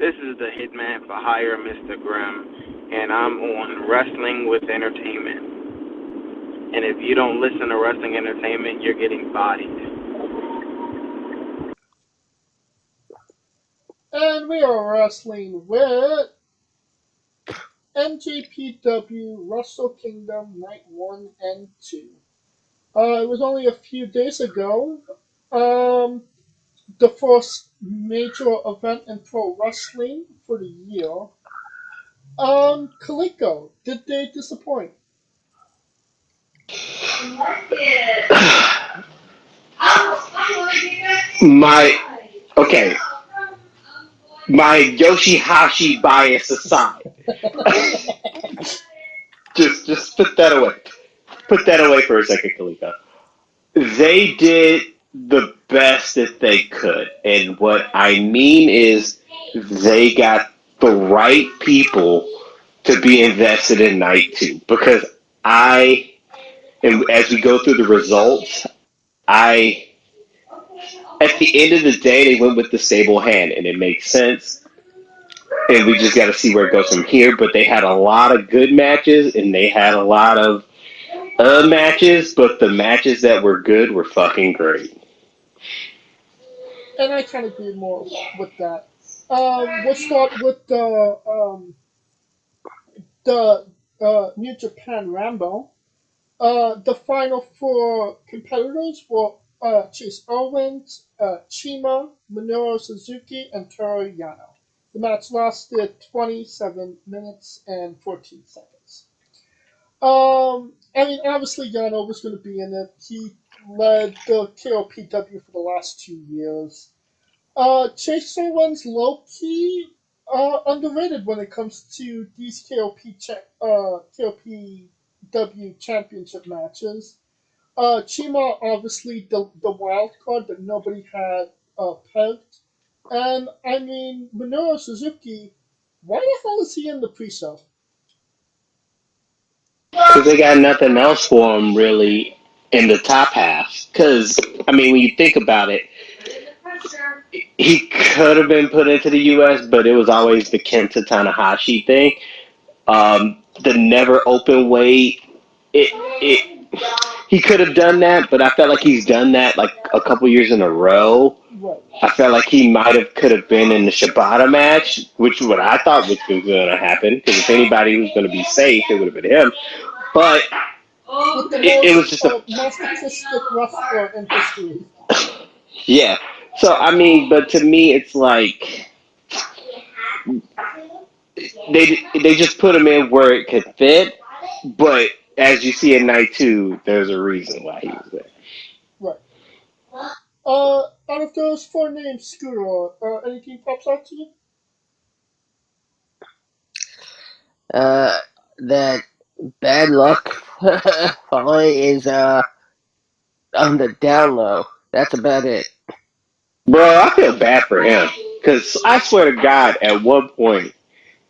This is the Hitman for Hire, Mr. Grimm, and I'm on Wrestling with Entertainment. And if you don't listen to Wrestling Entertainment, you're getting bodied. And we are wrestling with NJPW WrestleKingdom Night 1 and 2. It was only a few days ago. The first major event in pro wrestling for the year. Kaliko, did they disappoint? My okay, my Yoshihashi bias aside, just put that away. Put that away for a second, Kalika. They did the best that they could, and what I mean is they got the right people to be invested in night two. Because and as we go through the results, I at the end of the day, they went with the stable hand, and it makes sense. And we just got to see where it goes from here. But they had a lot of good matches, and they had a lot of matches. But the matches that were good were fucking great. And I kind of agree more with that. We'll start with the New Japan Rambo. The final four competitors were Chase Owens, Chima, Minoru Suzuki, and Toru Yano. The match lasted 27 minutes and 14 seconds. I mean, obviously Yano was going to be in it. He led the KOPW for the last 2 years. Chase Owens low-key underrated when it comes to these KOPW championship matches. Chima, obviously, the wild card that nobody had pegged. And, I mean, Minoru Suzuki, why the hell is he in the pre-show? Because they got nothing else for him, really, in the top half. Because, I mean, when you think about it, he could have been put into the U.S., but it was always the Kenta Tanahashi thing. The never open weight. It he could have done that, but I felt like he's done that like a couple years in a row. Right. I felt like he could have been in the Shibata match, which is what I thought was going to happen. Because if anybody was going to be safe, it would have been him. But With the it was just masochistic wrestler in history. yeah. So I mean, but to me, it's like they just put him in where it could fit. But as you see in night two, there's a reason why he was there. Right. Out of those four names, Scooter, anything pops out to you? That bad luck falling is on the down low. That's about it. Bro, I feel bad for him because I swear to God, at one point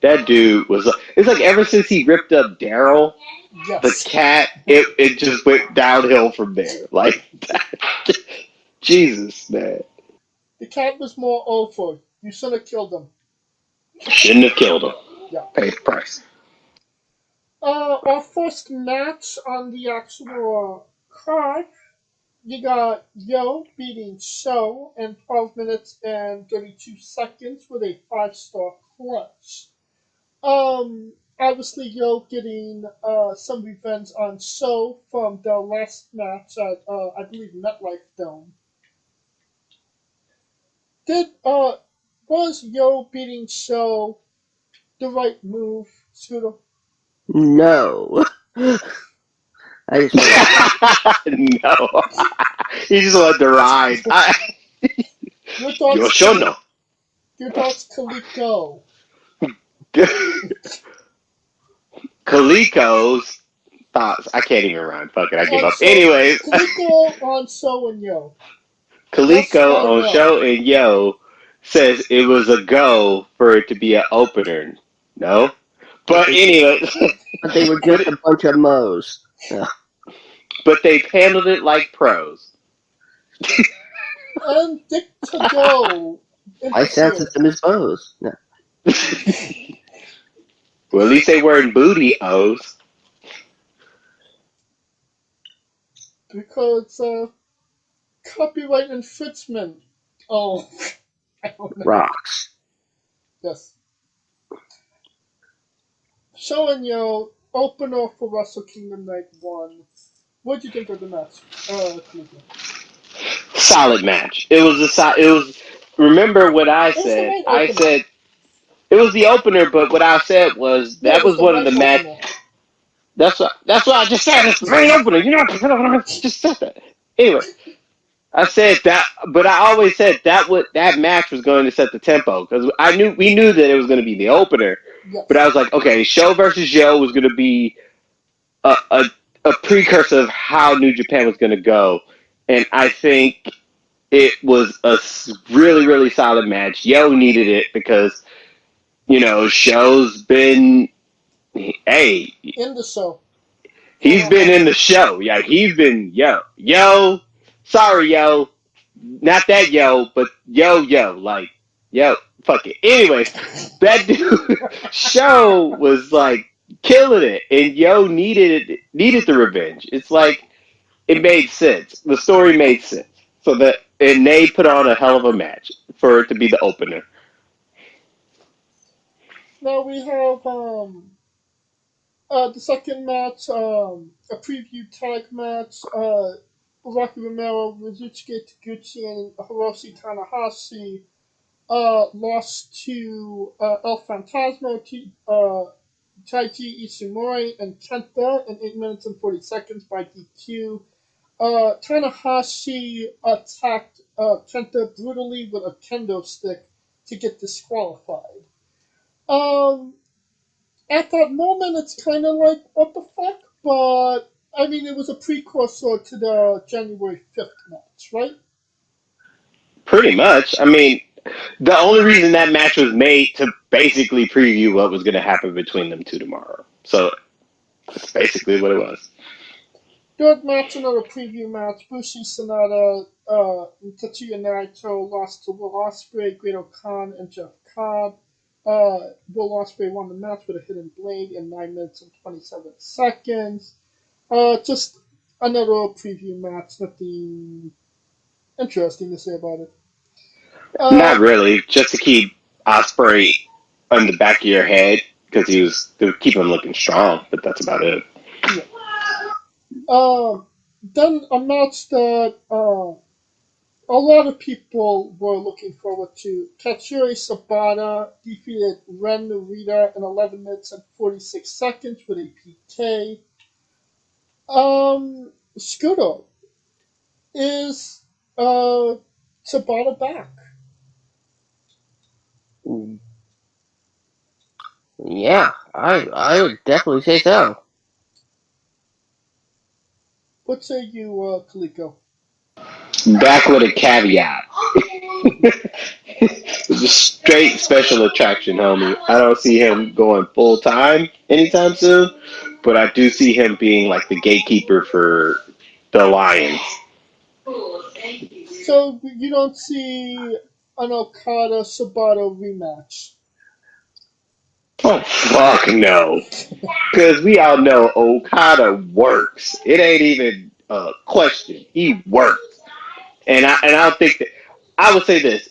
that dude was. It's like ever since he ripped up Daryl, the Yes. cat, it just went downhill from there. Like, Jesus, man, The cat was more awful. You should have killed him. shouldn't have killed him. Yeah. Paid the price. Our first match on the actual card, you got Yo beating Show in 12 minutes and 32 seconds with a 5-star clutch. Obviously, Yo getting some revenge on Show from the last match at, I believe, MetLife Dome. Did, was Yo beating Show the right move, Scooter? No. I just No, he just wanted to ride. Your Yo, thoughts, sure no. your thoughts, Kaliko. Kaliko's thoughts. I can't even rhyme. Fuck it, I give On up. Show, Anyways, Kaliko on Show and Yo. Yes Kaliko or on no? Show and Yo says it was a go for it to be an opener. No? But anyway, but they were just a bunch of moes. Yeah. but they've handled it like pros. And Dick to go My sense of interfered. them is moes. Yeah. Well, at least they weren't booty O's. Because copyright infringement. Oh, I don't know. Rocks. Yes. Showing your opener for Wrestle Kingdom Night 1. What do you think of the match? Kaluka? Solid match. It was it was. Remember what I It was the said? night I opener. said it was the opener, but what I said was Yeah, it that was was the one of night the match. opener. That's what I just said. It's the main opener. You know, I just said that. Anyway, I said that, but I always said that match was going to set the tempo because we knew that it was going to be the opener. But I Yes. was like, okay, Show versus Yo was going to be a, a a precursor of how New Japan was going to go, and I think it was a really really solid match. Yo needed it because Show's been hey In the show. he's been in the show. Yeah, he's been yo. Sorry, yo. Not that yo, but yo. Like, yo, fuck it. Anyways, that dude show was like killing it, and yo needed the revenge. It's like it made sense. The story made sense. So and they put on a hell of a match for it to be the opener. Now we have the second match, a preview tag match. Rocky Romero, Rizuchike Taguchi, and Hiroshi Tanahashi lost to El Fantasma, Taiji Ishimori, and Kenta in 8 minutes and 40 seconds by DQ. Tanahashi attacked Kenta brutally with a kendo stick to get disqualified. Um, at that moment, it's kind of like, what the fuck? But, I mean, it was a precursor to the January 5th match, right? Pretty much. I mean, the only reason that match was made to basically preview what was going to happen between them two tomorrow. So that's basically what it was. Third match, another preview match. Bushi Sonata, Tetsuya Naito lost to Will Ospreay, Great Khan, and Jeff Cobb. Will Ospreay won the match with a hidden blade in 9 minutes and 27 seconds. Just another preview match. Nothing interesting to say about it. Not really. Just to keep Osprey on the back of your head because to keep him looking strong, but that's about it. Yeah. Then a match that a lot of people were looking forward to. Katsuri Sabata defeated Ren Narita in 11 minutes and 46 seconds with a PK. Scooter, is Sabata back? Yeah, I would definitely say so. What say you, Kaliko? Back with a caveat. It's a straight special attraction, homie. I don't see him going full time anytime soon, but I do see him being like the gatekeeper for the Lions. So you don't see an Okada Sabata rematch? Oh, fuck no. Because we all know Okada works. It ain't even a question. He works. And I don't think that. I would say this.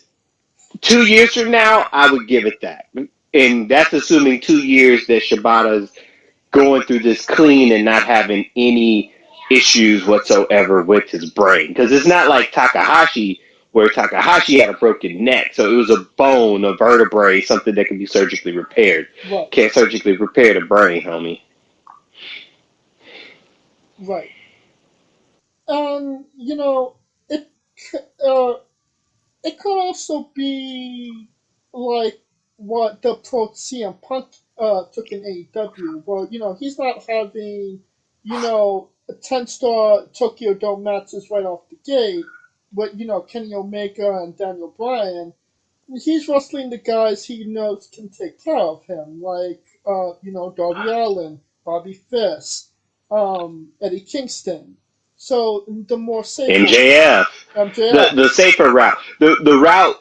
2 years from now, I would give it that. And that's assuming 2 years that Shibata's going through this clean and not having any issues whatsoever with his brain. Because it's not like Takahashi, where Takahashi had a broken neck. So it was a bone, a vertebrae, something that can be surgically repaired. Right. Can't surgically repair the brain, homie. Right. And it uh, it could also be like what the approach CM Punk took in AEW. Well, he's not having, 10-star Tokyo Dome matches right off the gate with, Kenny Omega and Daniel Bryan. He's wrestling the guys he knows can take care of him, like, Darby Allin, Bobby Fish, Eddie Kingston. So the more safer MJF. MJF. The safer route. The route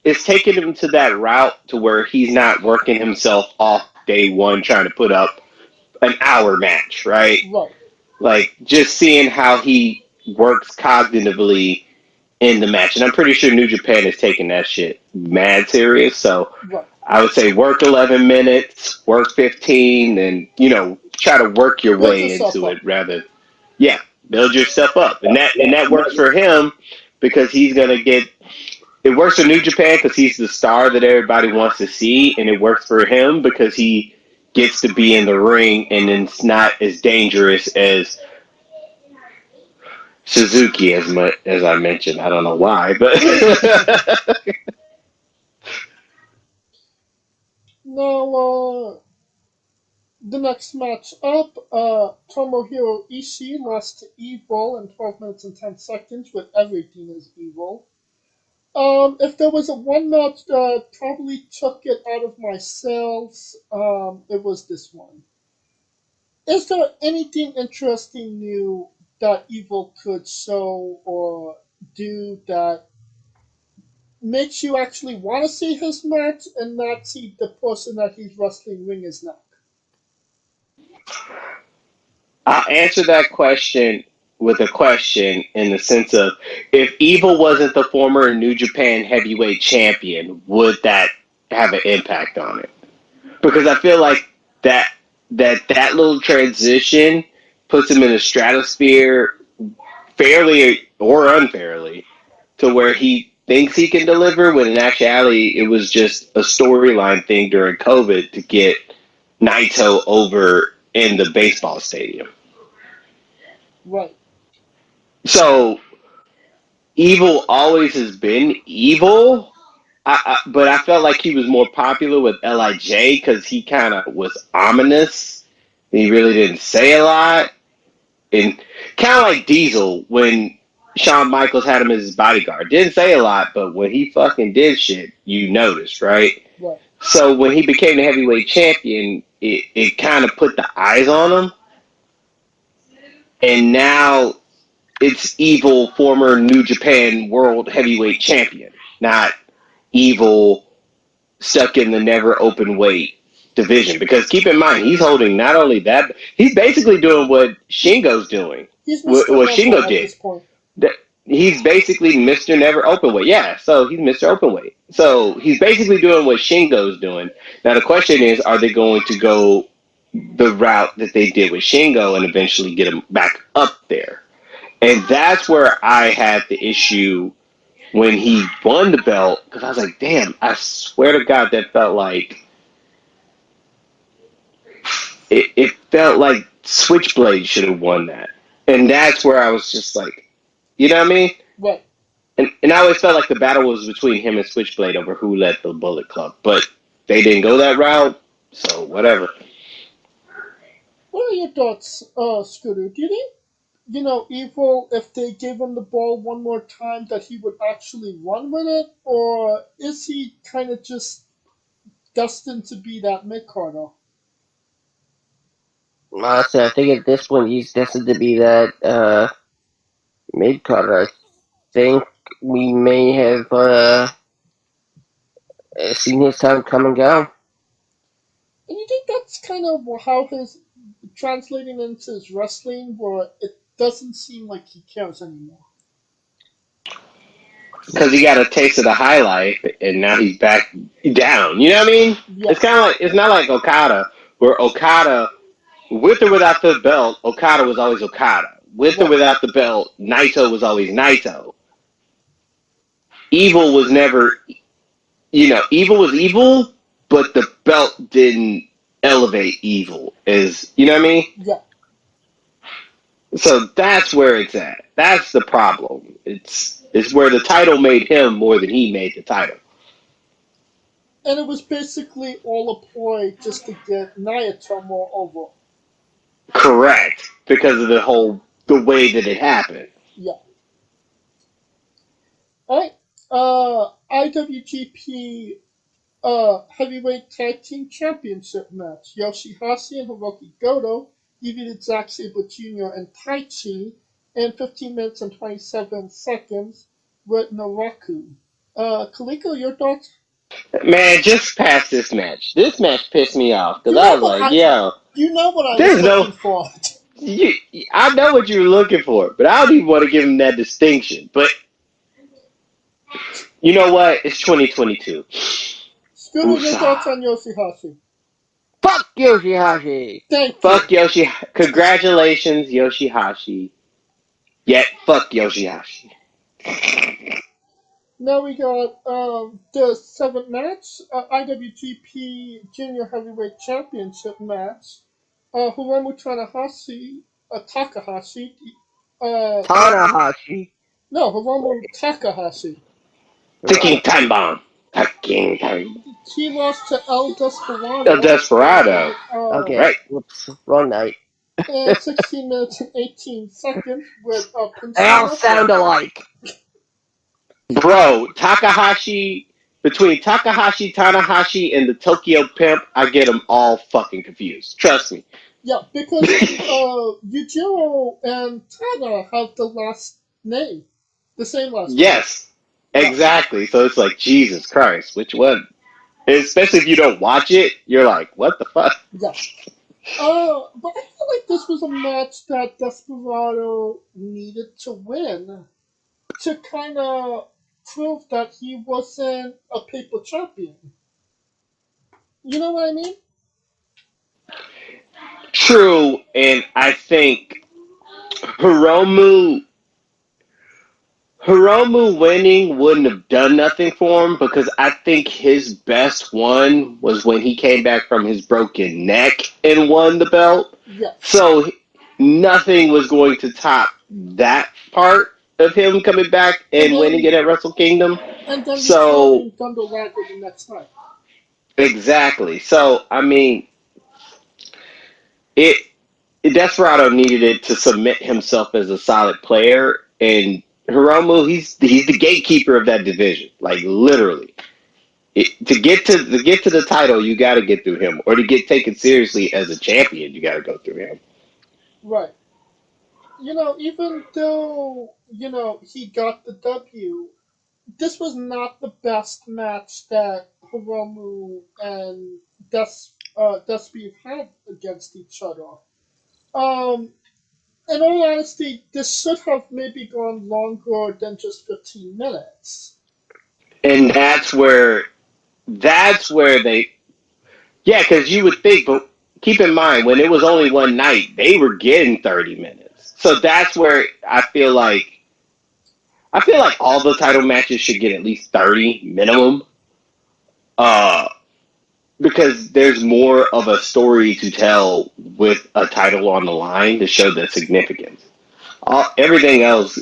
it's taking him to that route to where he's not working himself off day one trying to put up an hour match, right? Right. Like just seeing how he works cognitively in the match. And I'm pretty sure New Japan is taking that shit mad serious. So Right. I would say work 11 minutes, work 15, and, try to work your Build way yourself into up. it rather. Yeah, build yourself up. And that works for him because he's going to get. It works for New Japan because he's the star that everybody wants to see, and it works for him because he gets to be in the ring and it's not as dangerous as Suzuki as much as I mentioned. I don't know why, but Now, the next match up, Tomohiro Ishii lost to Evil in 12 minutes and 10 seconds with everything is Evil. If there was a one match that probably took it out of my sales, it was this one. Is there anything interesting new that Evil could show or do that makes you actually want to see his match and not see the person that he's wrestling wring his neck? I'll answer that question with a question in the sense of if Evil wasn't the former New Japan heavyweight champion, would that have an impact on it? Because I feel like that little transition puts him in a stratosphere fairly or unfairly to where he thinks he can deliver when in actuality it was just a storyline thing during COVID to get Naito over in the baseball stadium. Right. So Evil always has been evil, but I felt like he was more popular with Lij because he kind of was ominous. He really didn't say a lot, and kind of like Diesel when Shawn Michaels had him as his bodyguard. Didn't say a lot, but when he fucking did shit, you noticed, right? Right. So when he became the heavyweight champion, it kind of put the eyes on him, and now it's Evil, former New Japan World Heavyweight Champion, not Evil stuck in the never open weight division. Because keep in mind, he's holding not only that, he's basically doing what Shingo's doing. He's What, Mr. what Neville Shingo at did. this point. He's basically Mr. Never Open Weight. Yeah, so he's Mr. Open Weight. So he's basically doing what Shingo's doing. Now the question is, are they going to go the route that they did with Shingo and eventually get him back up there? And that's where I had the issue when he won the belt because I was like, damn, I swear to God, that felt like it felt like Switchblade should have won that. And that's where I was just like, you know what I mean? Right. And I always felt like the battle was between him and Switchblade over who led the Bullet Club, but they didn't go that route, so whatever. What are your thoughts, Scooter? Do you think, Evil, if they gave him the ball one more time, that he would actually run with it? Or is he kind of just destined to be that mid-carder? Honestly, I think at this point he's destined to be that mid carder. I think we may have seen his time come and go. And you think that's kind of how his translating into his wrestling, where it doesn't seem like he cares anymore? Because he got a taste of the high life, and now he's back down. You know what I mean? Yeah. It's kind of like it's not like Okada, where Okada, with or without the belt, Okada was always Okada. With or Right. without the belt, Naito was always Naito. Evil was never, evil was evil, but the belt didn't elevate evil. Is you know what I mean? Yeah. So that's where it's at. That's the problem. It's where the title made him more than he made the title. And it was basically all a ploy just to get Nayatomo over. Correct, because of the way that it happened. Yeah. Alright. IWGP Heavyweight Tag Team Championship match. Yoshihashi and Hiroki Goto defeated Zack Sabre Jr. and Taichi in 15 minutes and 27 seconds with Naraku. Kaliko, your thoughts? Man, just past this match. This match pissed me off because You I know was what like, yo, you know what I was there's no. looking for. You, I know what you're looking for, but I don't even want to give him that distinction. But you know what? It's 2022. Scooter, your Woosah. thoughts on Yoshihashi? Fuck Yoshihashi. Thank Fuck you. Yoshi. Congratulations, Yoshihashi. Yet, fuck Yoshihashi. Now we got the seventh match, IWGP Junior Heavyweight Championship match. Hiromu Takahashi. Uh, Tanahashi. no, Hiromu Takahashi. Ticking time bomb. Ticking time bomb. He lost to El El Desperado Desperado. Okay, Right. whoops, wrong night. in 16 minutes and 18 seconds with a They all Pinata. sound alike. Bro, Takahashi, between Takahashi, Tanahashi, and the Tokyo Pimp, I get them all fucking confused. Trust me. Yeah, because Yujiro and Tana have the last name, the same last name. Yes, Yeah, exactly. So it's like, Jesus Christ, which one? Especially if you don't watch it, you're like, what the fuck? yeah. But I feel like this was a match that Desperado needed to win to kind of prove that he wasn't a paper champion. You know what I mean? True, and I think Hiromu Hiromu winning wouldn't have done nothing for him because I think his best one was when he came back from his broken neck and won the belt. Yes. So nothing was going to top that part of him coming back And and winning then it at Wrestle Kingdom. So returning Thunder Liger the next night. exactly. So I mean, it Desperado needed it to submit himself as a solid player, and Hiromu, he's the gatekeeper of that division, like literally. To get to the title, you got to get through him, or to get taken seriously as a champion, you got to go through him. Right. Even though, he got the W, this was not the best match that Hiromu and Despy had against each other. Um, in all honesty, this should have maybe gone longer than just 15 minutes. And that's where they, yeah, because you would think, but keep in mind when it was only one night, they were getting 30 minutes. So that's where I feel like all the title matches should get at least 30 minimum. Uh, because there's more of a story to tell with a title on the line to show the significance. Everything else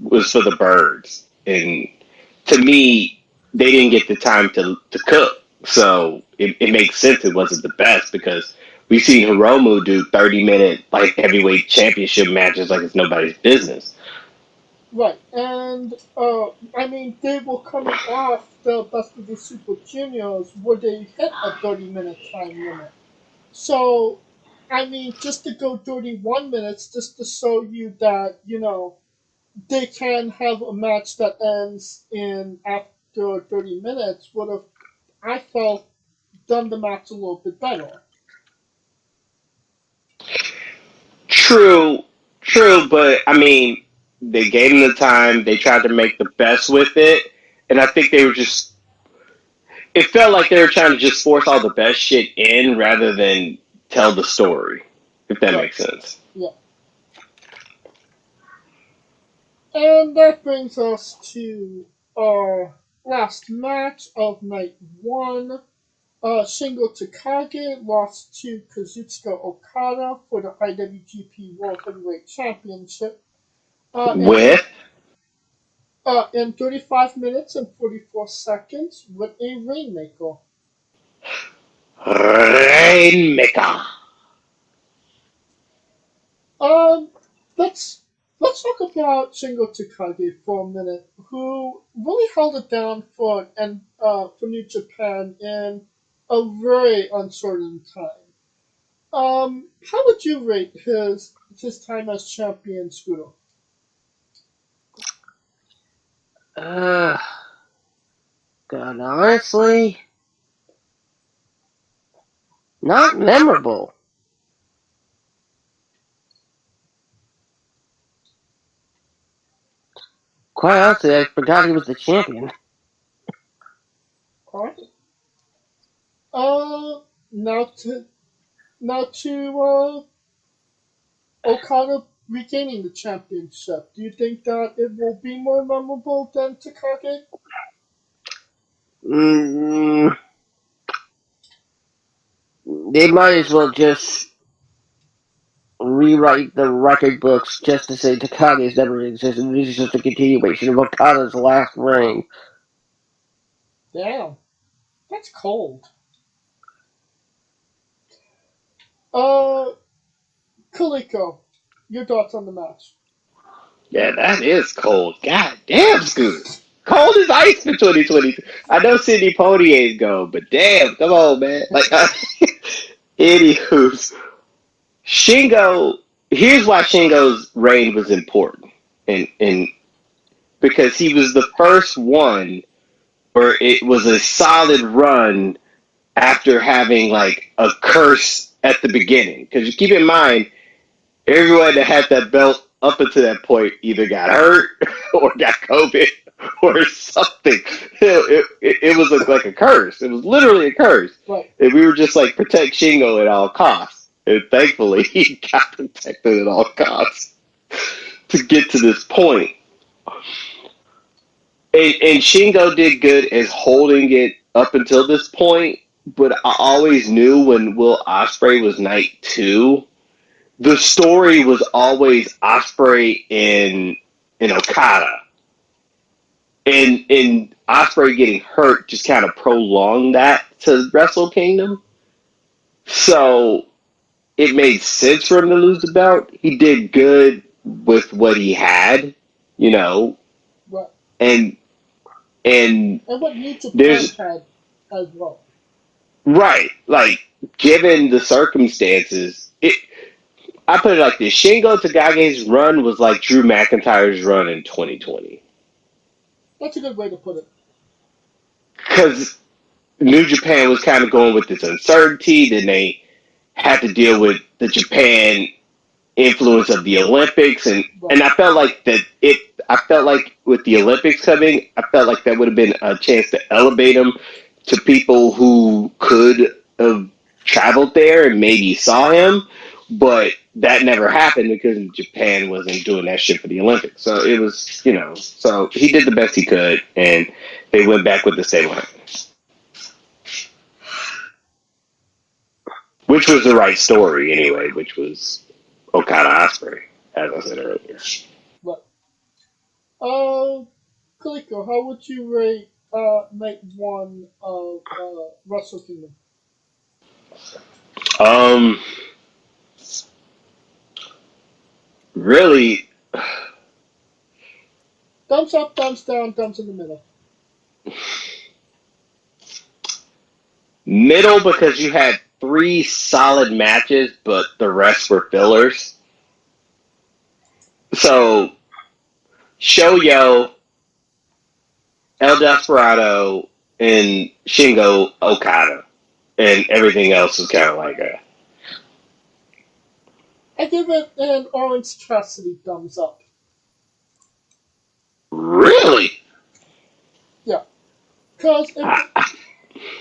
was for the birds, and to me, they didn't get the time to cook. So it makes sense it wasn't the best because we've seen Hiromu do 30-minute like heavyweight championship matches like it's nobody's business. Right, and I mean, they were coming off the Best of the Super Juniors where they hit a 30-minute time limit. So, I mean, just to go 31 minutes, just to show you that, they can have a match that ends in after 30 minutes would have, I felt, done the match a little bit better. True, true, but I mean, they gave him the time. They tried to make the best with it, and I think they were just. It felt like they were trying to just force all the best shit in rather than tell the story. If that Right, makes sense. yeah. And that brings us to our last match of night one. Shingo Takagi lost to Kazuchika Okada for the IWGP World Heavyweight Championship. Uh, in With in 35 minutes and 44 seconds with a Rainmaker. Rainmaker. Um, let's let's talk about Shingo Takagi for a minute, who really held it down for New Japan in a very uncertain time. How would you rate his time as champion, Scooter? Uh, God, honestly, not memorable. Quite honestly, I forgot he was the champion. Alright. Now to Okada regaining the championship. Do you think that it will be more memorable than Takagi? They might as well just rewrite the record books just to say Takagi's never existed. This is just a continuation of Okada's last reign. Damn, that's cold. Kaliko, your thoughts on the match? Yeah, that is cold. God damn, Scooter. Cold as ice for 2022. I know Sidney Poitier's go, but damn, come on, man. Anywho's, Shingo, here's why Shingo's reign was important. And because he was the first one where it was a solid run after having like a curse at the beginning. Because you keep in mind, everyone that had that belt up until that point either got hurt or got COVID or something. It was like a curse. It was literally a curse. Right. And we were just like, protect Shingo at all costs. And thankfully, he got protected at all costs to get to this point. And Shingo did good as holding it up until this point, but I always knew when Will Ospreay was night 2, the story was always Ospreay and Okada. And Ospreay getting hurt just kind of prolonged that to Wrestle Kingdom. So it made sense for him to lose the belt. He did good with what he had, you know. Right. And what New Japan there's had as well. Right. Like, given the circumstances, I put it like this. Shingo Takagi's run was like Drew McIntyre's run in 2020. That's a good way to put it. Because New Japan was kind of going with this uncertainty. Then they had to deal with the Japan influence of the Olympics. And I felt like I felt like with the Olympics coming, I felt like that would have been a chance to elevate them to people who could have traveled there and maybe saw him, but that never happened because Japan wasn't doing that shit for the Olympics. So it was, so he did the best he could, and they went back with the same lineup, which was the right story anyway, which was Okada Ospreay, as I said earlier. Right. Kaliko, how would you rate night 1 of Wrestle Kingdom? Really, thumbs up, thumbs down, thumbs in the middle. Middle, because you had 3 solid matches, but the rest were fillers. So, Shoyo, El Desperado, and Shingo Okada, and everything else is kind of like a... I give it an Orange Cassidy thumbs up. Really? Yeah. Because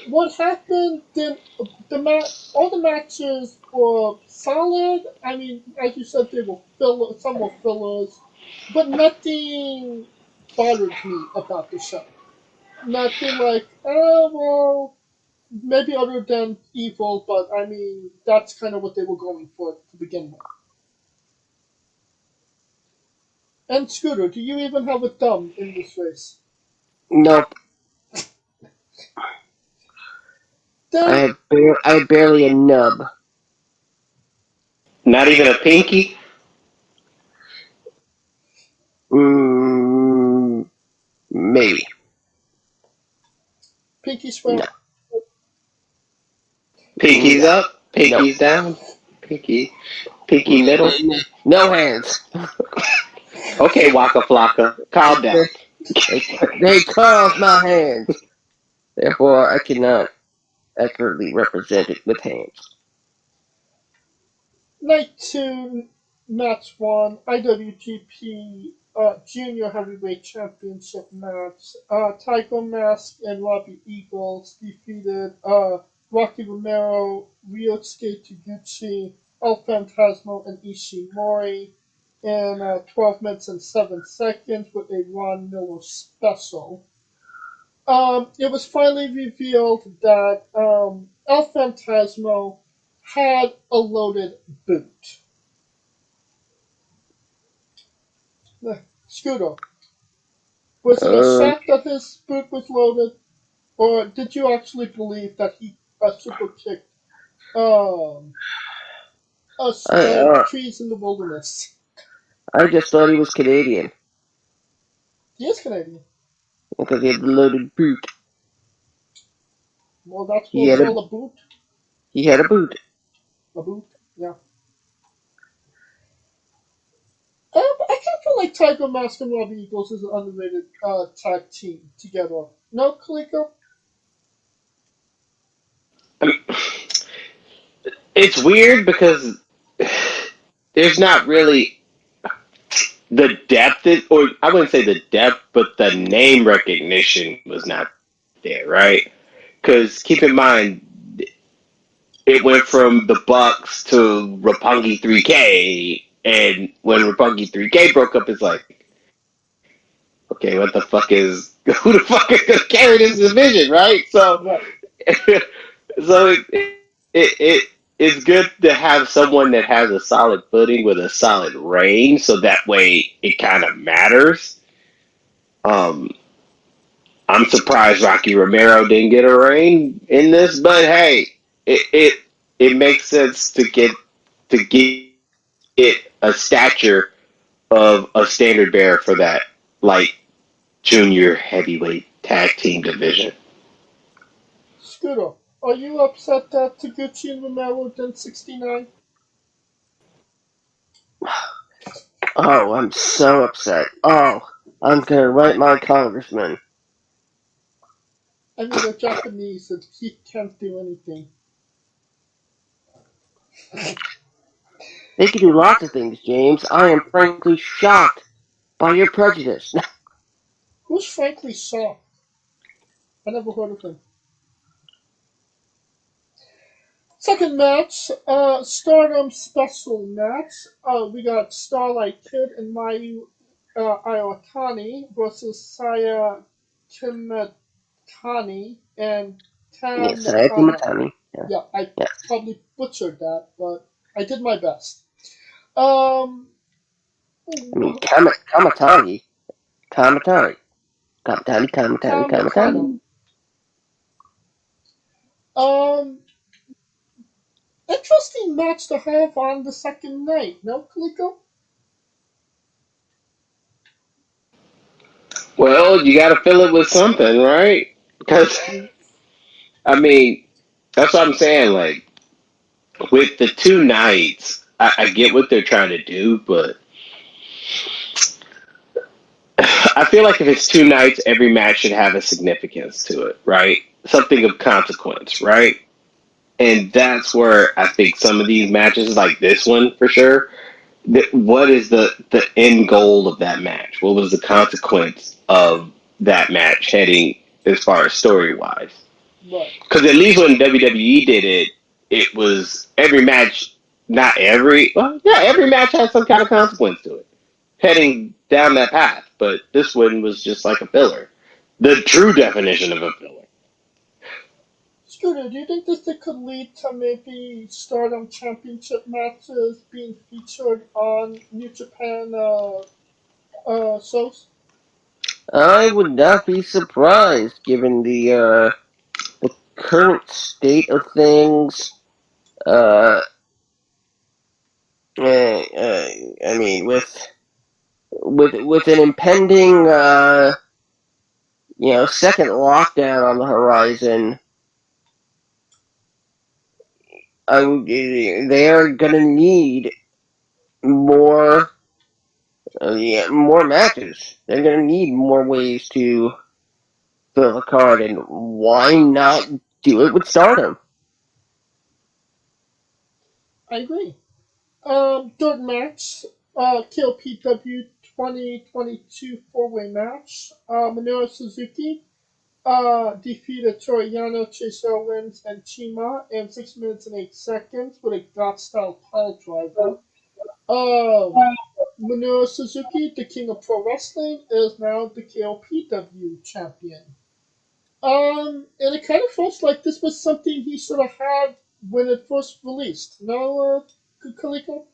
what happened, all the matches were solid. I mean, as you said, they were some were fillers, but nothing bothered me about the show. Nothing like, maybe other than Evil, but I mean, that's kind of what they were going for to begin with. And Scooter, do you even have a thumb in this race? Nope. I had barely a nub. Not even a pinky? Maybe. Pinky swear? No. Pinky's up, pinky's down, pinky middle. No hands. Okay, Waka Flocka, calm down. They cut off my hands. Therefore, I cannot accurately represent it with hands. Night 2, match 1, IWGP Junior Heavyweight Championship match. Tycho Mask and Robbie Eagles defeated Rocky Romero, Ryosuke Taguchi, El Phantasmo, and Ishimori in 12 minutes and 7 seconds with a Ron Miller special. It was finally revealed that El Phantasmo had a loaded boot. Scooter, was it a shock that his boot was loaded, or did you actually believe that he super kicked trees in the wilderness? I just thought he was Canadian He is Canadian. because he had the loaded boot. Well, that's He what had we a call a boot. he had a boot. A boot, yeah. I kind of feel like Tiger Mask and Robbie Eagles is an underrated tag team together. No, Kaliko? I mean, it's weird because there's not really the depth, or I wouldn't say the depth, but the name recognition was not there, right? Because keep in mind, it went from the Bucks to Roppongi 3K, and when Roppongi 3K broke up, it's like, okay, what the fuck is who the fuck is gonna carry this division, right? So, Right. so it's good to have someone that has a solid footing with a solid reign, so that way it kind of matters. Um, I'm surprised Rocky Romero didn't get a reign in this, but hey, it makes sense to get a stature of a standard bearer for that light junior heavyweight tag team division. Scooter, are you upset that Taguchi and Romero did 69? Oh, I'm so upset. Oh, I'm gonna write my congressman. I mean, they're Japanese and he can't do anything. They can do lots of things, James. I am frankly shocked by your prejudice. Who's frankly shocked? I never heard of him. Second match, Stardom special match. We got Starlight Kid and Mayu Iwatani versus Saya Kimitani and Tam Yes, I have Nakano. Matani. Yeah. Yeah, I Yeah. probably butchered that, but I did my best. Um, I mean, Kamatani. Kamatani. Kamatani, Kamatani, Tam Nakano. Kamatani. Um, Interesting match to have on the second night. No, Kaliko? Well, you got to fill it with something, right? Because I mean, that's what I'm saying. Like with the two nights, I get what they're trying to do, but I feel like if it's two nights, every match should have a significance to it, right? Something of consequence, right? And that's where I think some of these matches, like this one for sure, what is the end goal of that match? What was the consequence of that match heading as far as story wise? Right. Because at least when WWE did it, it was every match, not every, well, yeah, every match has some kind of consequence to it, heading down that path. But this one was just like a filler, the true definition of a filler. Scooter, do you think this could lead to maybe Stardom Championship matches being featured on New Japan shows? I would not be surprised given the current state of things. Uh, I mean, with an impending second lockdown on the horizon, they're gonna need more more matches. They're gonna need more ways to fill a card, and why not do it with Stardom? I agree. Third match, KOPW 2022 four-way match. Minoru Suzuki defeated Toriano, Chase Owens, and Chima in 6 minutes and 8 seconds with a God-style pile driver. Minoru Suzuki, the king of pro wrestling, is now the KOPW champion. And it kind of feels like this was something he should have had when it first released. No, Kaliko?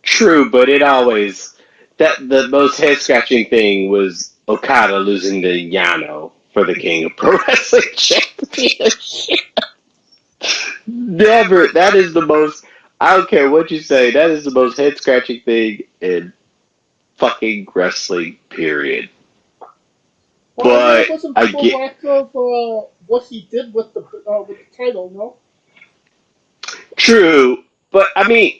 True, but it always that the most head scratching thing was Okada losing to Yano for the King of Pro Wrestling Championship. Never. That is the most. I don't care what you say. That is the most head scratching thing in fucking wrestling. Period. Well, I mean, it But wasn't I for get lack of what he did with the title, no? true, but I mean,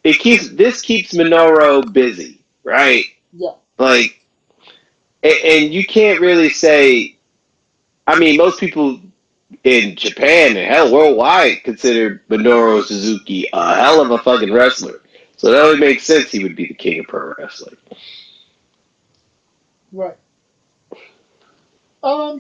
this keeps Minoru busy, right? Yeah. Like, and you can't really say. I mean, most people in Japan and hell worldwide consider Minoru Suzuki a hell of a fucking wrestler. So it only makes sense he would be the king of pro wrestling. Right.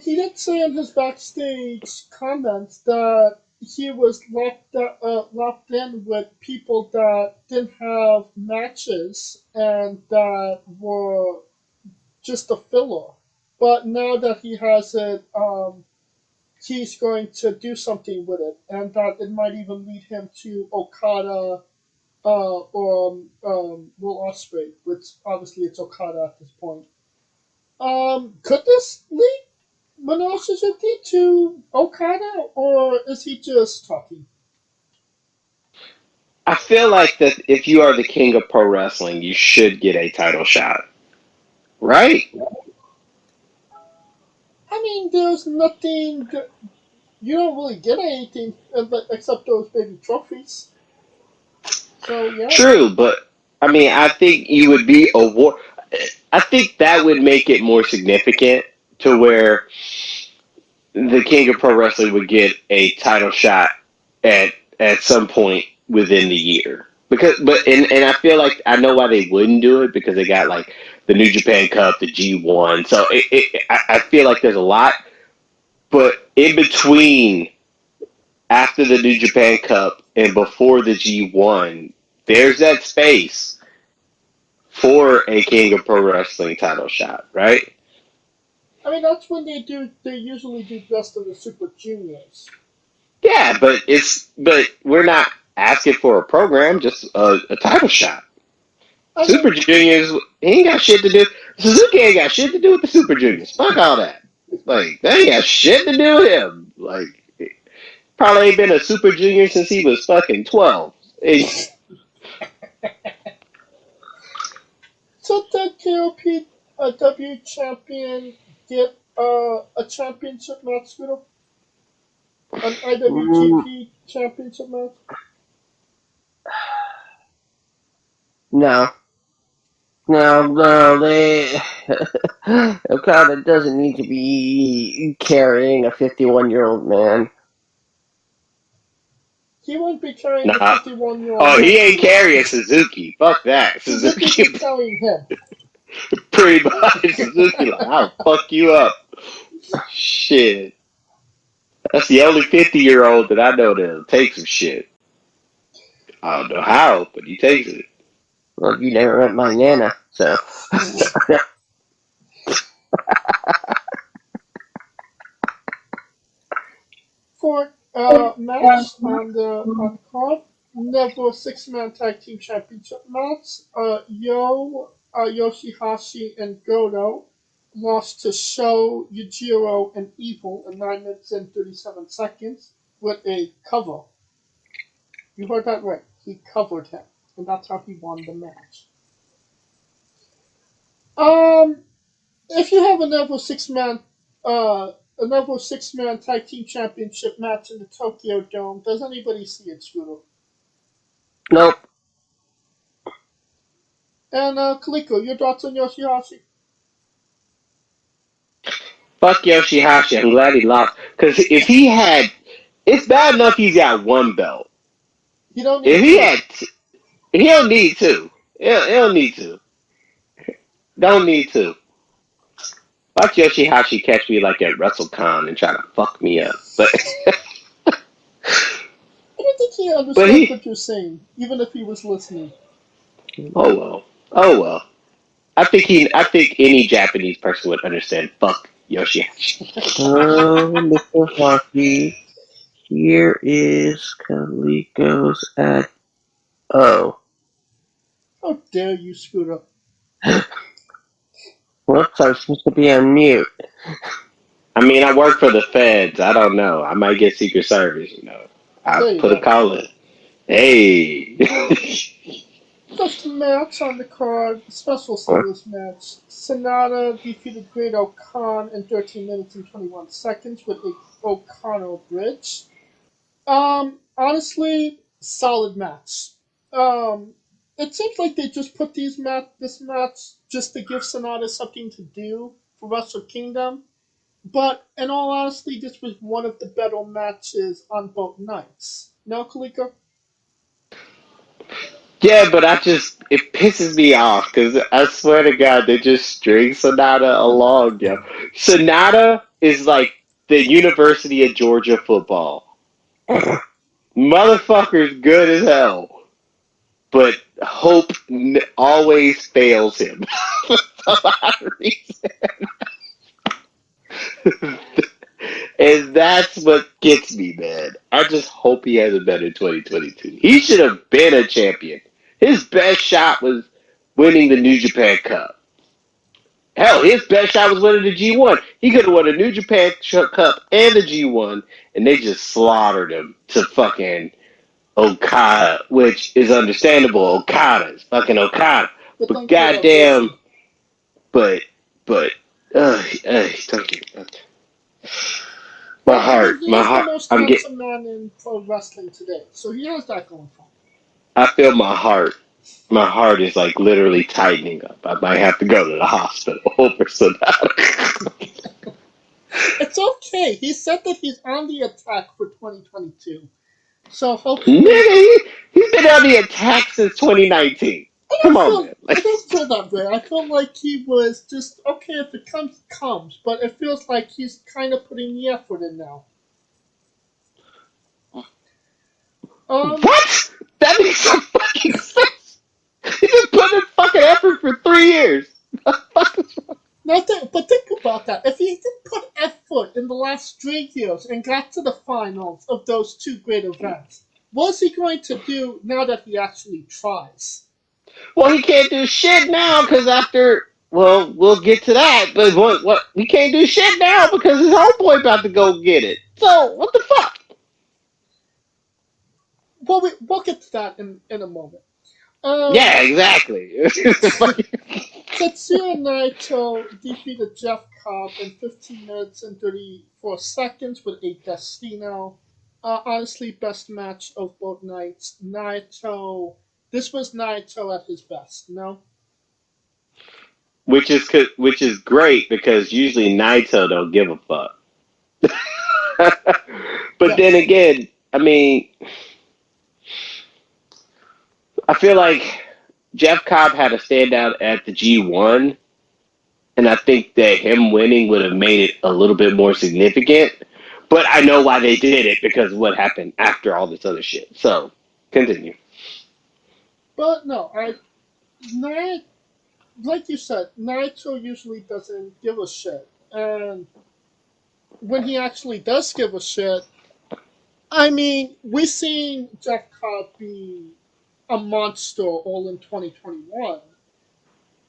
He did say in his backstage comments that he was locked in with people that didn't have matches and that were just a filler. But now that he has it, he's going to do something with it, and that it might even lead him to Okada or Will Ospreay, which obviously it's Okada at this point. Could this lead Minoru Suzuki to Okada, or is he just talking? I feel like that if you are the king of pro wrestling, you should get a title shot, right? I mean, there's nothing. You don't really get anything except those baby trophies. So yeah. True, but I mean, I think you would be award. I think that would make it more significant to where the king of pro wrestling would get a title shot at some point within the year. And I feel like I know why they wouldn't do it because they got like the New Japan Cup, the G1. So I feel like there's a lot, but in between after the New Japan Cup and before the G1, there's that space for a King of Pro Wrestling title shot, right? I mean, that's when they do. They usually do best of the Super Juniors. Yeah, but we're not asking for a program, just a title shot. I Super mean, Juniors, he ain't got shit to do. Suzuki ain't got shit to do with the Super Juniors. Fuck all that. Like, they ain't got shit to do with him. Like, probably ain't been a Super Junior since he was fucking 12. should the KOPW champion get a championship match, Scooter? An Mm, IWGP championship match? no. No, no, they. Okada doesn't need to be carrying a 51-year-old man. He won't be carrying the Nah. 51-year-old Oh, man, he ain't Scooter. carrying Suzuki. Fuck that. Suzuki Suzuki be carrying him. pretty much. Suzuki like, I'll fuck you up. Shit. That's the only 50-year-old that I know that'll take some shit. I don't know how, but he takes it. Well, you never met my Nana, so. For match on the card, Never six-man tag team championship match. Yoshihashi and Goto lost to Sho, Yujiro, and Evil in 9 minutes and 37 seconds with a cover. You heard that right. He covered him, and that's how he won the match. Um, if you have another six-man tag team championship match in the Tokyo Dome, does anybody see it, Scooter? Nope. And Kaliko, your thoughts on Yoshihashi? Fuck Yoshihashi. I'm glad he lost. Because if he had, it's bad enough he's got one belt. You don't If need he to. had, he don't need two. He don't need to. Don't need to. Watch Yoshihashi catch me like at WrestleCon and try to fuck me up. I don't think he But understands he, what you're saying, even if he was listening. oh well. Oh well. I think any Japanese person would understand. Fuck Yoshihashi. Mr. Hockey. Here is Kaliko's at. Oh. How dare you screw up? Whoops, I'm supposed to be on mute. I mean, I work for the feds. I don't know. I might get Secret Service. I There you put a go. call in. Hey. First match on the card, special singles match. Sonata defeated Great O'Khan in 13 minutes and 21 seconds with a O'Connell bridge. Honestly, solid match. Um, it seems like they just put this match just to give Sonata something to do for Wrestle Kingdom. But in all honesty, this was one of the better matches on both nights. No, Kalika? Yeah, but it pisses me off because I swear to God, they just string Sonata along, yo. Sonata is like the University of Georgia football. Motherfucker's good as hell, but hope always fails him for some odd reason. And that's what gets me, man. I just hope he has a better 2022. He should have been a champion. His best shot was winning the New Japan Cup. Hell, his best shot was winning the G1. He could have won the New Japan Cup and the G1, and they just slaughtered him to fucking Okada, which is understandable. Okada is fucking Okada. But But thank you for that bullshit. goddamn, but, thank you. But I mean, he My is the heart. most I'm get. handsome man in pro wrestling today, so he has that going for him. I feel my heart. My heart is like literally tightening up. I might have to go to the hospital over Sonata. It's okay. He said that he's on the attack for 2022, so Nigga, hopefully. he's been on the attack since 2019. Come on, man. I don't feel that way. I feel like he was just okay. If it comes, it comes. But it feels like he's kind of putting the effort in now. Um, What? That makes some fucking sense. He's been putting in fucking effort for 3 years. but think about that. If he didn't put effort in the last 3 years and got to the finals of those two great events, what's he going to do now that he actually tries? Well, he can't do shit now because after. Well, we'll get to that, but what? He can't do shit now because his homeboy about to go get it. So what the fuck? Well, we'll get to that in a moment. Yeah, exactly. Tetsuya Naito defeated Jeff Cobb in 15 minutes and 34 seconds with a Destino. Honestly, best match of both nights. Naito. This was Naito at his best, you know? Which is great because usually Naito don't give a fuck. But then Yes. again, I mean, I feel like Jeff Cobb had a standout at the G1, and I think that him winning would have made it a little bit more significant. But I know why they did it because of what happened after all this other shit. So, continue. But no, like you said, Naito usually doesn't give a shit. And when he actually does give a shit, I mean, we've seen Jeff Cobb be a monster all in 2021.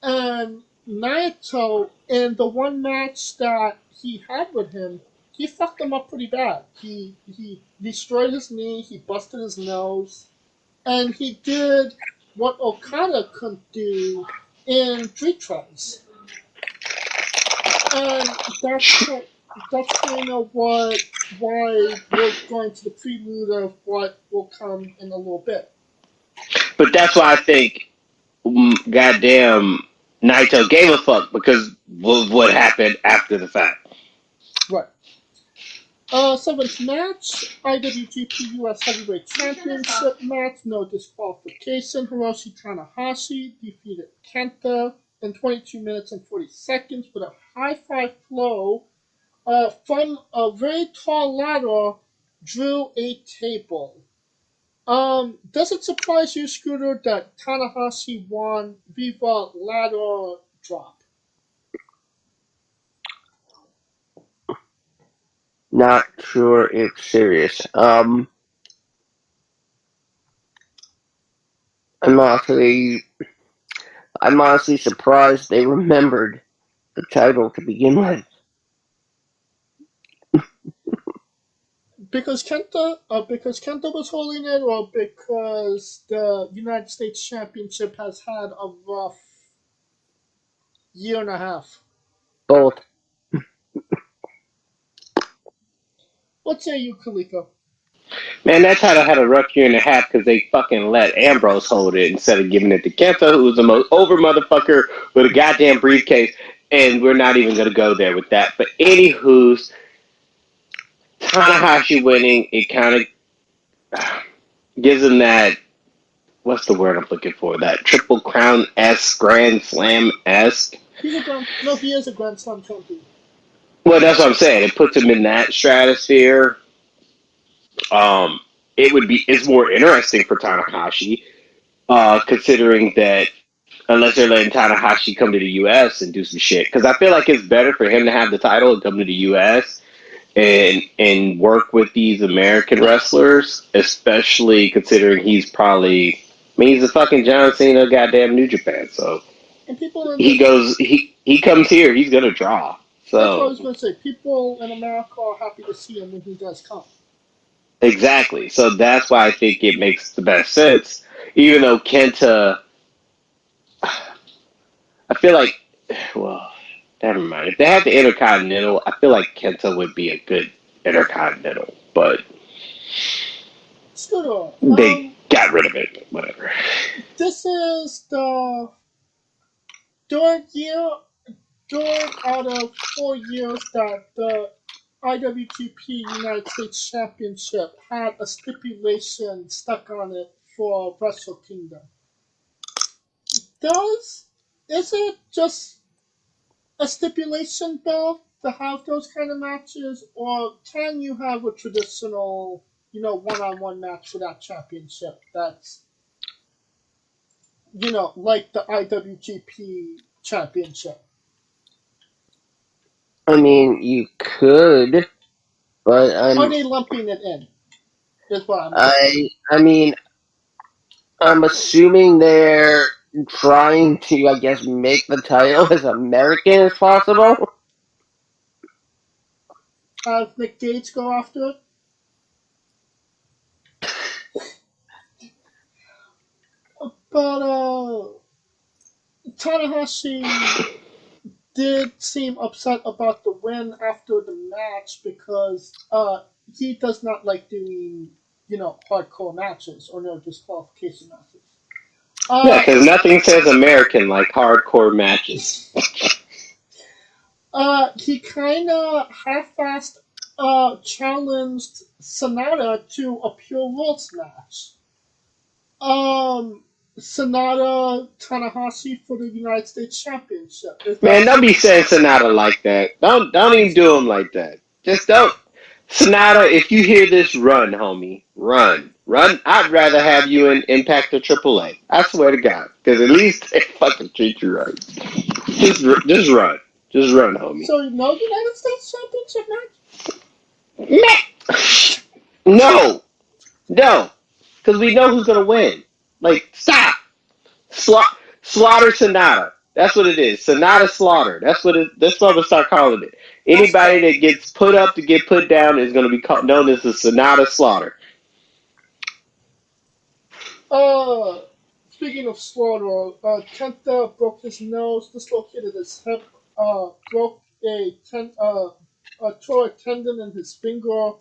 And Naito, in the one match that he had with him, he fucked him up pretty bad. He destroyed his knee, he busted his nose, and he did what Okada couldn't do in 3 tries. And that's kind of why we're going to the prelude of what will come in a little bit. But that's why I think, goddamn, Naito gave a fuck because of what happened after the fact. Seventh match, IWGP US Heavyweight Championship match, no disqualification. Hiroshi Tanahashi defeated Kenta in 22 minutes and 40 seconds with a high five flow from a very tall ladder drew a table. Does it surprise you, Scooter, that Tanahashi won Viva ladder drop? Not sure it's serious. I'm honestly surprised they remembered the title to begin with. Because Kenta was holding it, or because the United States Championship has had a rough year and a half? Both. What say you, Kaliko? Man, that title had a rough year and a half because they fucking let Ambrose hold it instead of giving it to Kenta, who was the most over motherfucker with a goddamn briefcase. And we're not even going to go there with that. But anywho's, Tanahashi winning, it kind of gives him that, what's the word I'm looking for? That Triple Crown-esque, Grand Slam-esque. He is a Grand Slam champion. Well, that's what I'm saying. It puts him in that stratosphere. It's more interesting for Tanahashi, considering that unless they're letting Tanahashi come to the U.S. and do some shit, because I feel like it's better for him to have the title and come to the U.S. and work with these American wrestlers, especially considering he's a fucking John Cena of goddamn New Japan. So And people in he comes here, he's gonna draw. That's what I So was going to say. People in America are happy to see him when he does come. exactly. So that's why I think it makes the best sense. Even though Kenta, I feel like, well, never mind. If they had the Intercontinental, I feel like Kenta would be a good Intercontinental, but Scooter, they got rid of it. Whatever. this is the third out of 4 years that the IWGP United States Championship had a stipulation stuck on it for Wrestle Kingdom. Is it just a stipulation, Bill, to have those kind of matches, or can you have a traditional, one-on-one match for that championship that's, like the IWGP Championship? I mean, you could, but Are they lumping it in? Is what I'm asking. I mean, I'm assuming they're trying to, I guess, make the title as American as possible. Have Nick Gage go after it? But Tanahashi did seem upset about the win after the match because he does not like doing, hardcore matches or no disqualification matches. Yeah, because nothing says American like hardcore matches. He kind of half-assed challenged Sonata to a pure rules match. Sonata Tanahashi for the United States Championship. Man, don't be saying Sonata like that. Don't even do him like that. Just don't. Sonata, if you hear this, run, homie. Run. Run. I'd rather have you in Impact or AAA. I swear to God. Because at least they fucking treat you right. Just run. Just run, homie. So, no United States Championship match? No. No. Because we know who's going to win. Like, stop. Slaughter Sonata. That's what it is. Sonata Slaughter. That's what I'm going to start calling it. Anybody that gets put up to get put down is going to be known as the Sonata Slaughter. Speaking of Slaughter, Kenta broke his nose, dislocated his hip, broke a tore a tendon in his finger,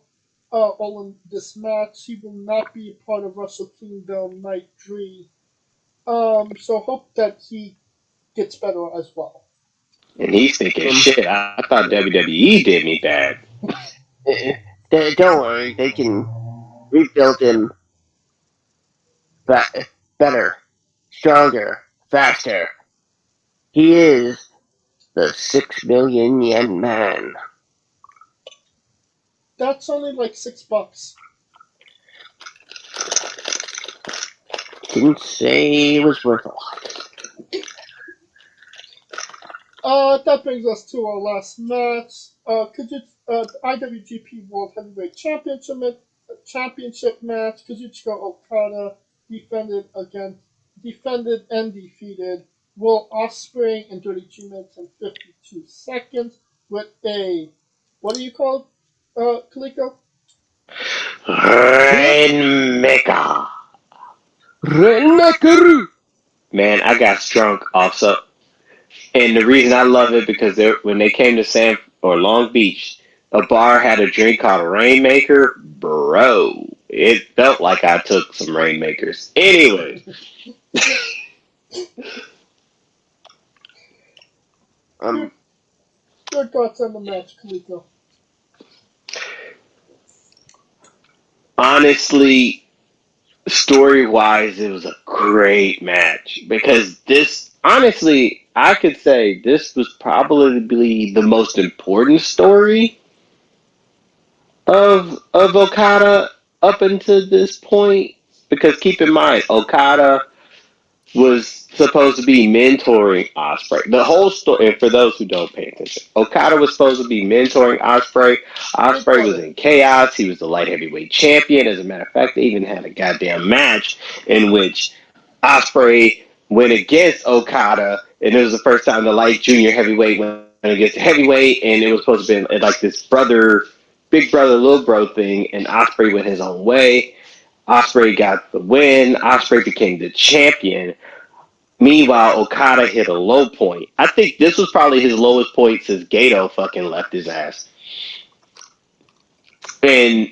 all in this match. He will not be part of Wrestle Kingdom Night 3. So hope that he gets better as well. And he's thinking, shit, I thought WWE did me bad. Don't worry, they can rebuild him better, stronger, faster. He is the 6 million yen man. That's only like $6. Didn't say it was worth a lot. That brings us to our last match. The IWGP World Heavyweight Championship match. Kazuchika Okada defended and defeated Will Ospreay in 32 minutes and 52 seconds with a, what do you call it, Kaliko? Rainmaker. Rainmaker! Man, I got drunk also. And the reason I love it because when they came to Long Beach, a bar had a drink called Rainmaker. Bro, it felt like I took some Rainmakers. Anyways, Your thoughts on the match, Kaliko? honestly, story-wise, it was a great match because honestly, I could say this was probably the most important story of Okada up until this point. Because keep in mind, Okada was supposed to be mentoring Ospreay. The whole story, and for those who don't pay attention, Okada was supposed to be mentoring Ospreay. Ospreay was in chaos. He was the light heavyweight champion. As a matter of fact, they even had a goddamn match in which Ospreay went against Okada, and it was the first time the light junior heavyweight went against the heavyweight, and it was supposed to be like this big brother, little bro thing, and Ospreay went his own way. Ospreay got the win. Ospreay became the champion. Meanwhile, Okada hit a low point. I think this was probably his lowest point since Gato fucking left his ass. And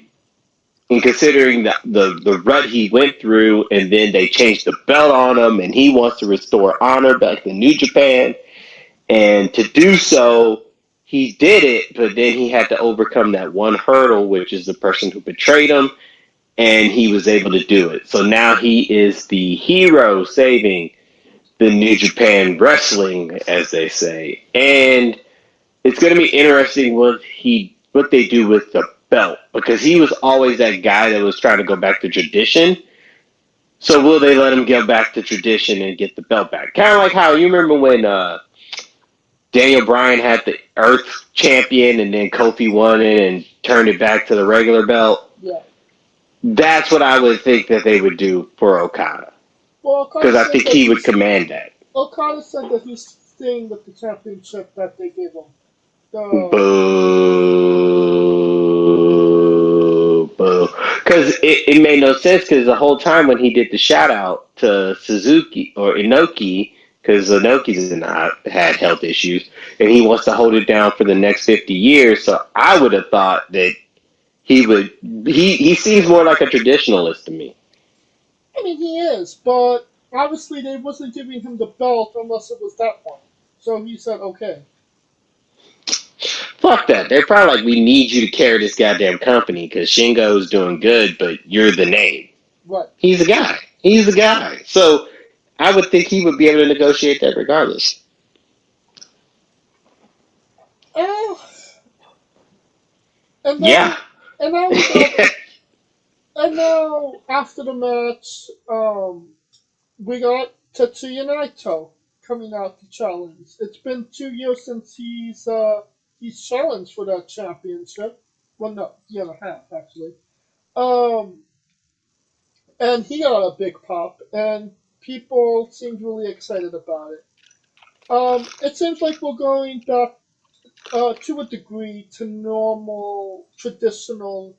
considering the rut he went through, and then they changed the belt on him, and he wants to restore honor back to New Japan, and to do so, he did it, but then he had to overcome that one hurdle, which is the person who betrayed him, and he was able to do it. So now he is the hero saving the New Japan Wrestling, as they say. And it's going to be interesting what they do with the belt, because he was always that guy that was trying to go back to tradition. So will they let him go back to tradition and get the belt back? Kind of like how you remember when Daniel Bryan had the Earth Champion and then Kofi won it and turned it back to the regular belt? Yeah. That's what I would think that they would do for Okada. Well, Because I think he would command that. Okada said that he's staying with the championship that they gave him. Boo. Boo. Because it made no sense, because the whole time when he did the shout out to Suzuki or Inoki, because Inoki's had health issues, and he wants to hold it down for the next 50 years, so I would have thought that he seems more like a traditionalist to me. I mean, he is, but obviously they wasn't giving him the belt unless it was that one. So he said, okay. Fuck that. They're probably like, we need you to carry this goddamn company because Shingo's doing good, but you're the name. Right. He's the guy. He's the guy. So I would think he would be able to negotiate that regardless. And then, Yeah. And now after the match, we got Tetsuya Naito coming out to challenge. It's been 2 years since he's challenged for that championship. Well, no, year and a half actually. And he got a big pop, and people seemed really excited about it. It seems like we're going back to a degree to normal, traditional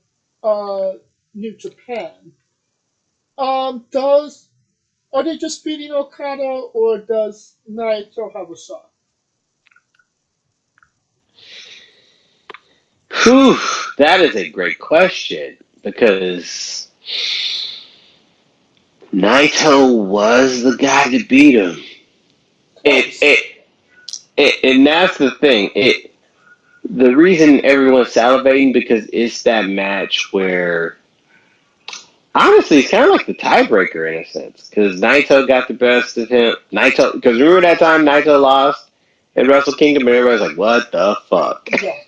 New Japan. Are they just beating Okada, or does Naito have a shot? Whew, that is a great question because Naito was the guy to beat him. And that's the thing. the reason everyone's salivating because it's that match where honestly it's kind of like the tiebreaker in a sense because Naito got the best of him. Naito, because remember that time Naito lost at Wrestle Kingdom and everybody's like, "What the fuck?" Yeah.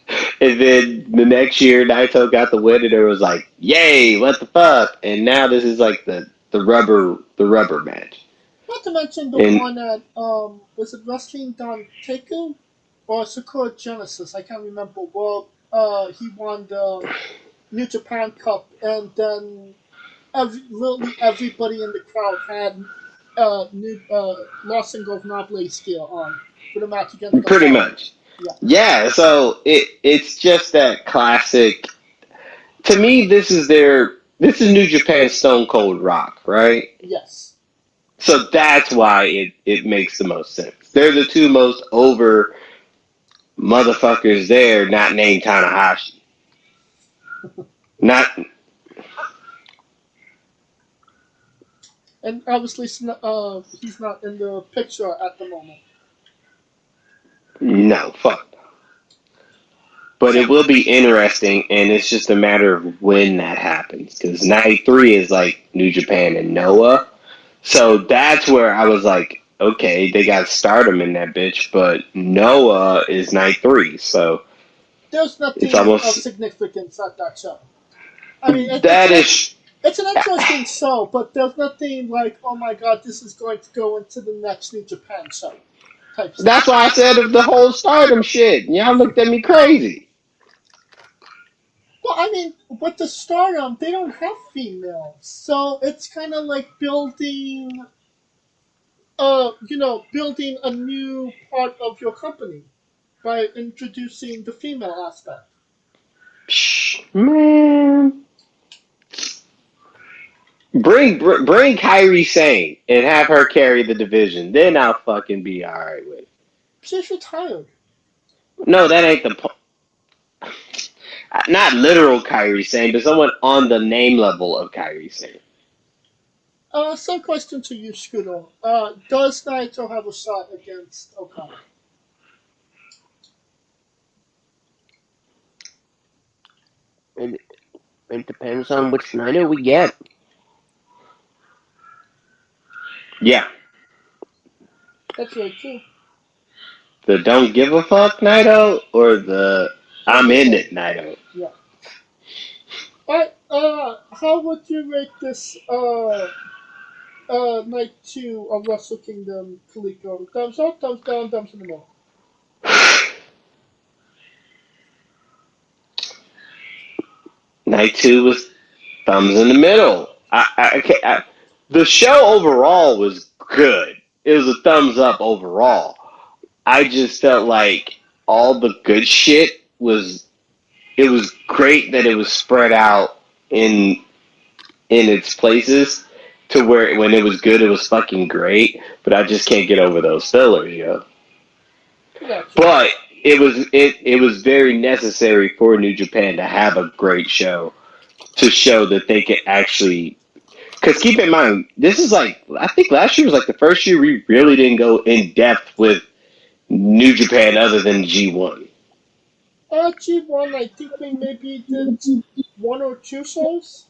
And then the next year Naito got the win and it was like, "Yay, what the fuck?" And now this is like the rubber match. Not to mention the And one at was it Wrestling Don Taku or Sakura Genesis? I can't remember. Well, he won the New Japan Cup, and then literally everybody in the crowd had new Los Ingobernables gear on for the match against pretty Gonzalez. much. Yeah. Yeah, so it's just that classic. To me, this is New Japan Stone Cold Rock, right? Yes. So that's why it makes the most sense. They're the two most over motherfuckers there, not named Tanahashi. Not And obviously, he's not in the picture at the moment. no, fuck. But it So, will be interesting, and it's just a matter of when that happens. Because 93 is like New Japan and Noah. So that's where I was like, okay, they got Stardom in that bitch, but Noah is 93. So there's it's nothing of almost. significance at that show. I mean, That is. it's an interesting show, but there's nothing like, oh my god, this is going to go into the next New Japan show type stuff. That's why I said of the whole Stardom shit. Y'all looked at me crazy. Well, I mean, with the Stardom, they don't have females, so it's kind of like building a new part of your company by introducing the female aspect. Psh, man. Bring Kyrie Sane and have her carry the division. Then I'll fucking be alright with it. She's retired. No, that ain't the point. Not literal Kyrie Sane, but someone on the name level of Kyrie Sane. Some question to you, Scooter. Does Naito have a shot against Okada? It, it depends on which Naito we get. Yeah. That's very true. The don't give a fuck Naito or the I'm in it Naito. Yeah. Alright, how would you rate this night two of Wrestle Kingdom Kaliko? Thumbs up, thumbs down, thumbs in the middle. Night 2 was thumbs in the middle. The show overall was good. It was a thumbs up overall. I just felt like all the good shit was. It was great that it was spread out in its places to where when it was good, it was fucking great. But I just can't get over those fillers, yo. Gotcha. But it was very necessary for New Japan to have a great show to show that they could actually. Because keep in mind, this is like I think last year was like the first year we really didn't go in depth with New Japan other than G1. G1, I think we maybe did one or two shows.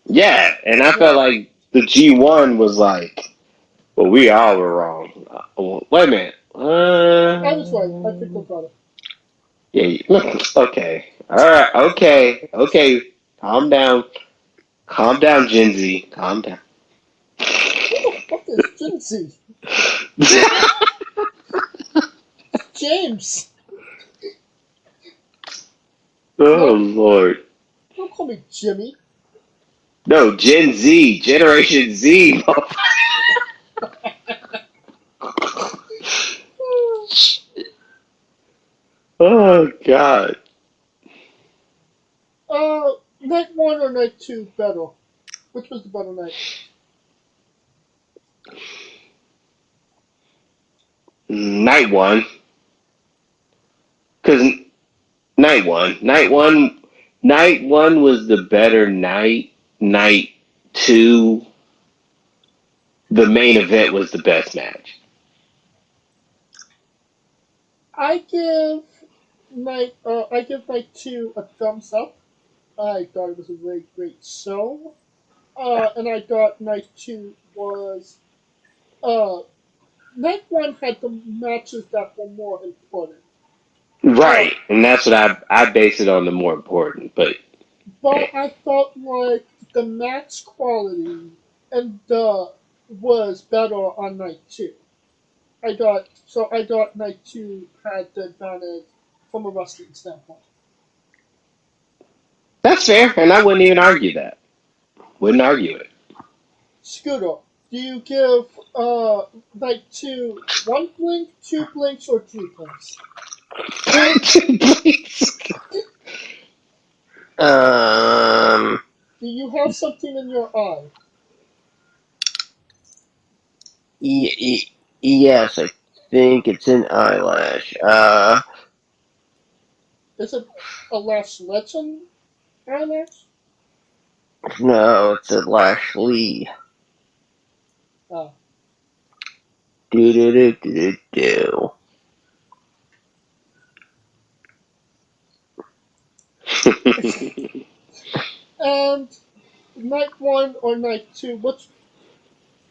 Yeah, and I Yeah. felt like the G1 was like, well, we all were wrong. Wait a minute. I was right. I picked up on it. Yeah. Okay. All right. Okay. Calm down. Calm down, Gen Z. Calm down. Who the fuck is Jinsey? James. Oh No, Lord. don't call me Jimmy. No, Gen Z, Generation Z. Oh God. Night one or night two better? Which was the better night? Night one. Because night one was the better night. Night two, the main event was the best match. I give I give night 2 a thumbs up. I thought it was a very great show. And I thought night 2 was uh night 1 had the matches that were more important. Uh, Right, and that's what I base it on the more important. But but hey, I felt like the match quality and was better on night 2. I thought night 2 had the advantage from a wrestling standpoint. that's fair, and I wouldn't even argue that. Wouldn't argue it. Scooter, do you give night 2 one blink, two blinks, or three blinks? Um, Do you have something in your eye? yes, I think it's an eyelash. Is it a Lash Legend eyelash? No, it's a Lashley. Ah. Do do do do do. And night 1 or night 2, which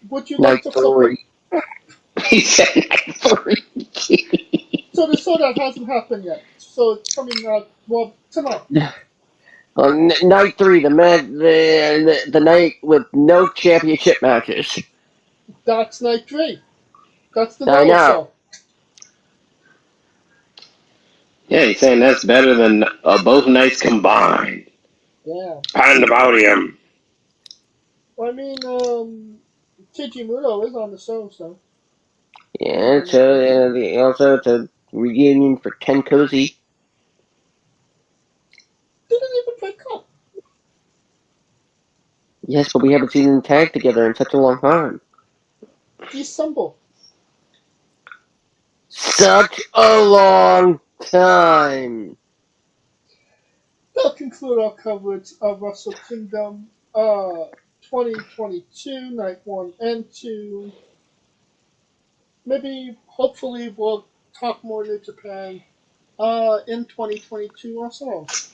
would you like Night to flip it? 3. He said night 3. So that hasn't happened yet. So it's coming out, well, tonight. Night 3, the night with no championship matches. That's night 3. That's the I no know. show. Yeah, he's saying that's better than both nights combined. Yeah. Pandemonium. Well, I mean, Kijimuto is on the show, so. Yeah, so also it's a reunion for Ken Cozy. Didn't even break up. Yes, but we haven't seen them tag together in such a long time. December. Such a long time. That'll conclude our coverage of Wrestle Kingdom 2022, Night 1 and 2. Maybe, hopefully, we'll talk more to Japan in 2022 ourselves.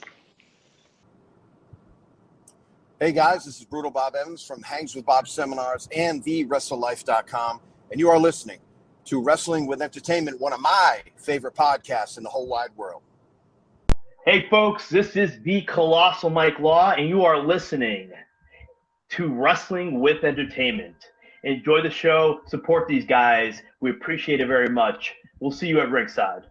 Hey guys, this is Brutal Bob Evans from Hangs with Bob Seminars and TheWrestleLife.com, and you are listening to Wrestling with Entertainment, one of my favorite podcasts in the whole wide world. Hey folks, this is the Colossal Mike Law, and you are listening to Wrestling with Entertainment. Enjoy the show, support these guys. We appreciate it very much. We'll see you at ringside.